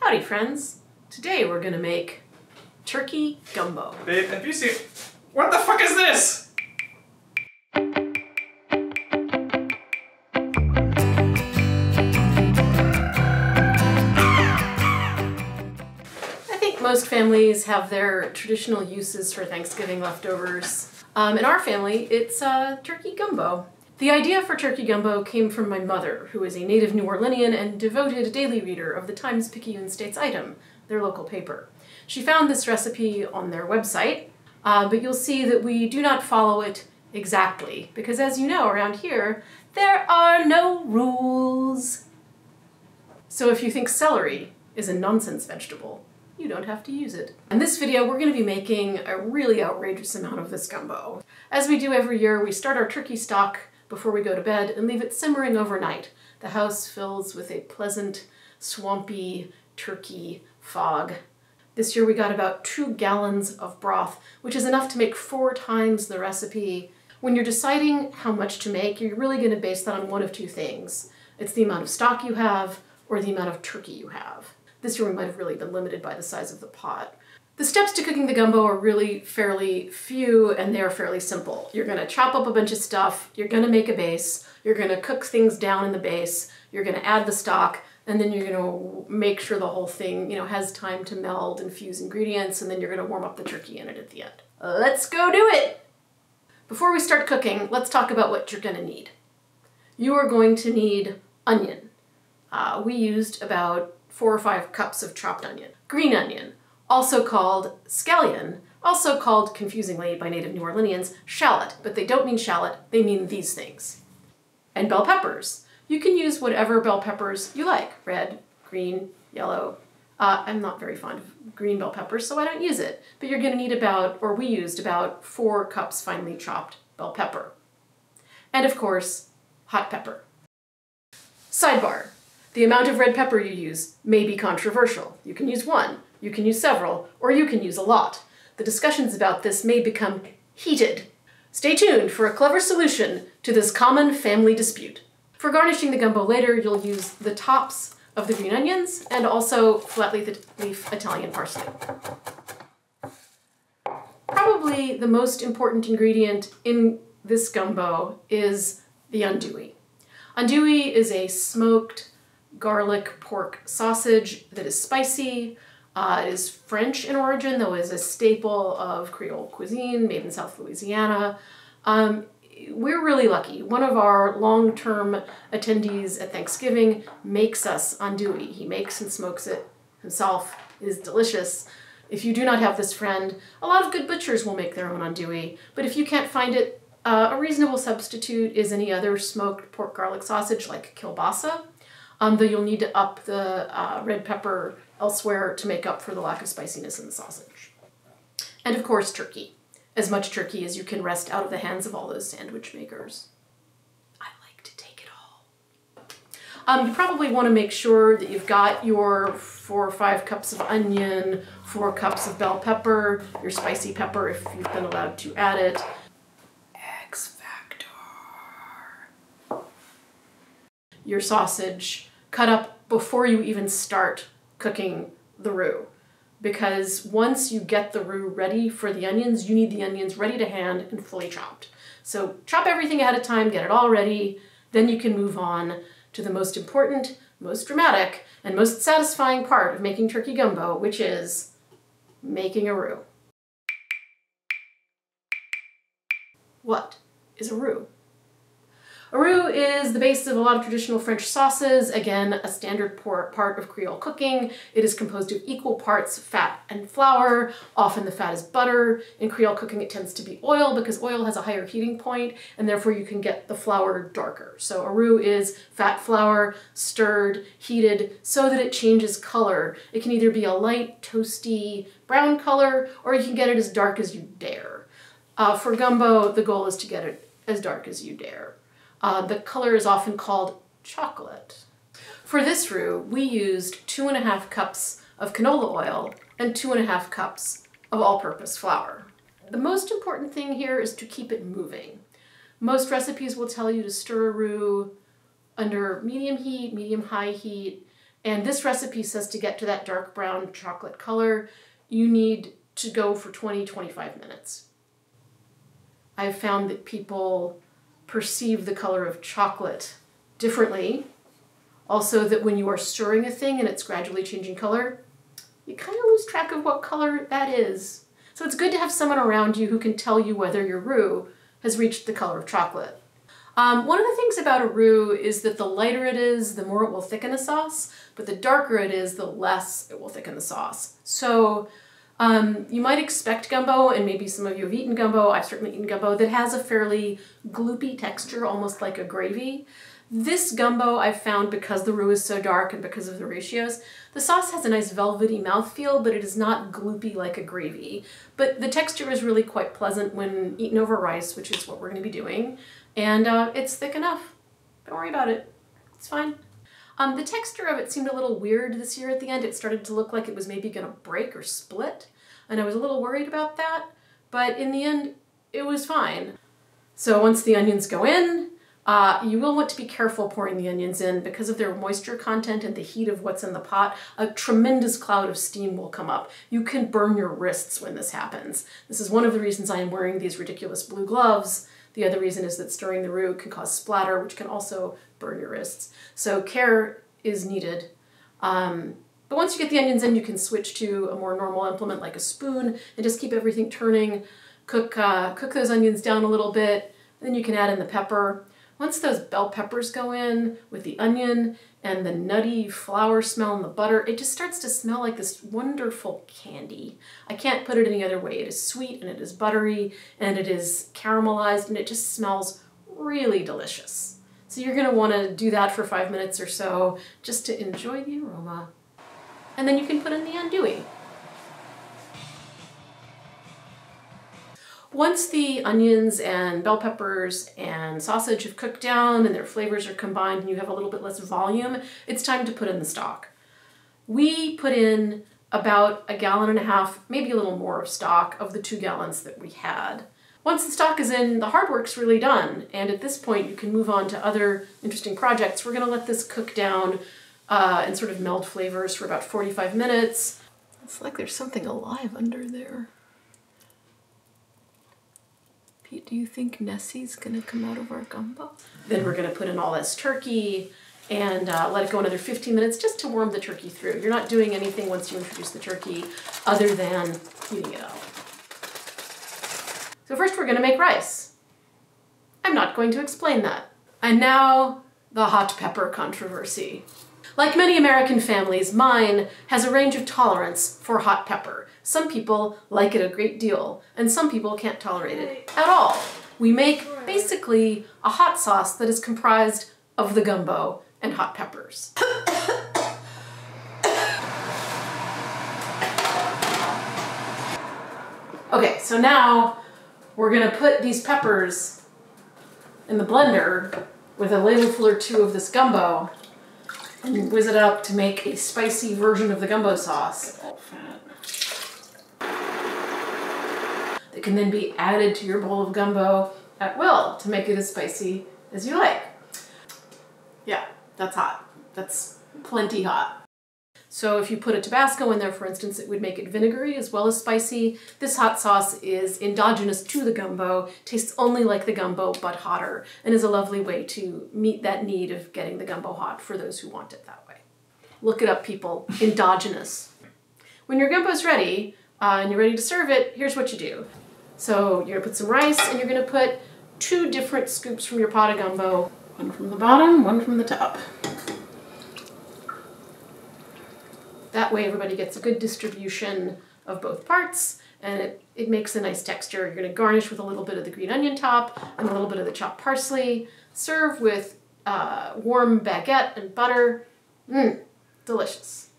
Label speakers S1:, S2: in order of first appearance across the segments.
S1: Howdy friends! Today we're gonna make turkey gumbo.
S2: Babe, have you seen... What the fuck is this?
S1: I think most families have their traditional uses for Thanksgiving leftovers. In our family, it's turkey gumbo. The idea for turkey gumbo came from my mother, who is a native New Orleanian and devoted daily reader of the Times-Picayune State's Item, their local paper. She found this recipe on their website, but you'll see that we do not follow it exactly, because as you know, around here, there are no rules. So if you think celery is a nonsense vegetable, you don't have to use it. In this video, we're going to be making a really outrageous amount of this gumbo. As we do every year, we start our turkey stock before we go to bed and leave it simmering overnight. The house fills with a pleasant, swampy turkey fog. This year we got about 2 gallons of broth, which is enough to make 4 times the recipe. When you're deciding how much to make, you're really going to base that on one of 2 things. It's the amount of stock you have or the amount of turkey you have. This year we might have really been limited by the size of the pot. The steps to cooking the gumbo are really fairly few and they're fairly simple. You're going to chop up a bunch of stuff, you're going to make a base, you're going to cook things down in the base, you're going to add the stock, and then you're going to make sure the whole thing, has time to meld and fuse ingredients, and then you're going to warm up the turkey in it at the end. Let's go do it! Before we start cooking, let's talk about what you're going to need. You are going to need onion. We used about 4 or 5 cups of chopped onion. Green onion, also called scallion, also called, confusingly by native New Orleanians, shallot, but they don't mean shallot, they mean these things. And bell peppers. You can use whatever bell peppers you like, red, green, yellow. I'm not very fond of green bell peppers, so I don't use it, but you're gonna need about, or we used about 4 cups finely chopped bell pepper. And of course, hot pepper. Sidebar. The amount of red pepper you use may be controversial. You can use 1, you can use several, or you can use a lot. The discussions about this may become heated. Stay tuned for a clever solution to this common family dispute. For garnishing the gumbo later, you'll use the tops of the green onions and also flat leaf Italian parsley. Probably the most important ingredient in this gumbo is the andouille. Andouille is a smoked garlic pork sausage that is spicy. It is French in origin, though is a staple of Creole cuisine made in South Louisiana. We're really lucky. One of our long-term attendees at Thanksgiving makes us andouille. He makes and smokes it himself. It is delicious. If you do not have this friend, a lot of good butchers will make their own andouille, but if you can't find it, a reasonable substitute is any other smoked pork garlic sausage like kielbasa. Though you'll need to up the red pepper elsewhere to make up for the lack of spiciness in the sausage. And of course, turkey. As much turkey as you can wrest out of the hands of all those sandwich makers. I like to take it all. You probably want to make sure that you've got your 4 or 5 cups of onion, 4 cups of bell pepper, your spicy pepper if you've been allowed to add it. X Factor. Your sausage cut up before you even start cooking the roux. Because once you get the roux ready for the onions, you need the onions ready to hand and fully chopped. So chop everything ahead of time, get it all ready, then you can move on to the most important, most dramatic, and most satisfying part of making turkey gumbo, which is making a roux. What is a roux? A roux is the basis of a lot of traditional French sauces, again, a standard part of Creole cooking. It is composed of equal parts fat and flour. Often the fat is butter. In Creole cooking it tends to be oil because oil has a higher heating point and therefore you can get the flour darker. So a roux is fat flour, stirred, heated so that it changes color. It can either be a light, toasty, brown color or you can get it as dark as you dare. For gumbo, the goal is to get it as dark as you dare. The color is often called chocolate. For this roux, we used 2½ cups of canola oil and 2½ cups of all-purpose flour. The most important thing here is to keep it moving. Most recipes will tell you to stir a roux under medium heat, medium-high heat, And this recipe says to get to that dark brown chocolate color, you need to go for 20-25 minutes. I've found that people perceive the color of chocolate differently. Also that when you are stirring a thing and it's gradually changing color, you kind of lose track of what color that is. So it's good to have someone around you who can tell you whether your roux has reached the color of chocolate. One of the things about a roux is that the lighter it is, the more it will thicken a sauce, but the darker it is, the less it will thicken the sauce. So you might expect gumbo, and maybe some of you have eaten gumbo, I've certainly eaten gumbo, that has a fairly gloopy texture, almost like a gravy. This gumbo I've found, because the roux is so dark and because of the ratios, the sauce has a nice velvety mouthfeel, but it is not gloopy like a gravy. But the texture is really quite pleasant when eaten over rice, which is what we're going to be doing. And it's thick enough. Don't worry about it. It's fine. The texture of it seemed a little weird this year at the end. It started to look like it was maybe going to break or split, and I was a little worried about that. But in the end, it was fine. So once the onions go in, you will want to be careful pouring the onions in because of their moisture content and the heat of what's in the pot. A tremendous cloud of steam will come up. You can burn your wrists when this happens. This is one of the reasons I am wearing these ridiculous blue gloves. The other reason is that stirring the roux can cause splatter, which can also burn your wrists. So care is needed. But once you get the onions in, you can switch to a more normal implement like a spoon and just keep everything turning. Cook those onions down a little bit, then you can add in the pepper. Once those bell peppers go in with the onion and the nutty flour smell and the butter, it just starts to smell like this wonderful candy. I can't put it any other way. It is sweet and it is buttery and it is caramelized and it just smells really delicious. So you're going to want to do that for 5 minutes or so just to enjoy the aroma. And then you can put in the andouille. Once the onions and bell peppers and sausage have cooked down and their flavors are combined and you have a little bit less volume, it's time to put in the stock. We put in about 1.5 gallons, maybe a little more of stock of the 2 gallons that we had. Once the stock is in, the hard work's really done, and at this point you can move on to other interesting projects. We're going to let this cook down and sort of meld flavors for about 45 minutes. It's like there's something alive under there. Pete, do you think Nessie's gonna come out of our gumbo? Then we're gonna put in all this turkey and let it go another 15 minutes just to warm the turkey through. You're not doing anything once you introduce the turkey other than heating it up. So first we're gonna make rice. I'm not going to explain that. And now the hot pepper controversy. Like many American families, mine has a range of tolerance for hot pepper. Some people like it a great deal, and some people can't tolerate it at all. We make basically a hot sauce that is comprised of the gumbo and hot peppers. Okay, so now we're gonna put these peppers in the blender with a ladleful or 2 of this gumbo and whiz it up to make a spicy version of the gumbo sauce. All fat. It can then be added to your bowl of gumbo at will to make it as spicy as you like. Yeah, that's hot. That's plenty hot. So if you put a Tabasco in there, for instance, it would make it vinegary as well as spicy. This hot sauce is endogenous to the gumbo, tastes only like the gumbo but hotter, and is a lovely way to meet that need of getting the gumbo hot for those who want it that way. Look it up, people. Endogenous. When your gumbo's ready and you're ready to serve it, here's what you do. So you're gonna put some rice and you're gonna put 2 different scoops from your pot of gumbo. One from the bottom, one from the top. That way everybody gets a good distribution of both parts and it makes a nice texture. You're gonna garnish with a little bit of the green onion top and a little bit of the chopped parsley. Serve with warm baguette and butter. Delicious.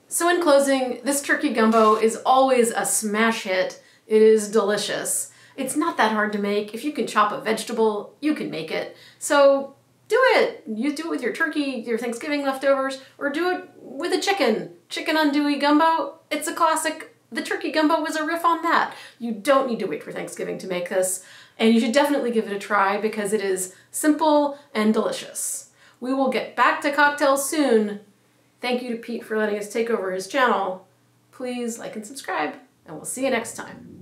S1: So in closing, this turkey gumbo is always a smash hit. It is delicious. It's not that hard to make. If you can chop a vegetable, you can make it. So do it. You do it with your turkey, your Thanksgiving leftovers, or do it with a chicken. Chicken andouille gumbo, it's a classic. The turkey gumbo was a riff on that. You don't need to wait for Thanksgiving to make this, and you should definitely give it a try because it is simple and delicious. We will get back to cocktails soon, Thank you to Pete for letting us take over his channel. Please like and subscribe, and we'll see you next time.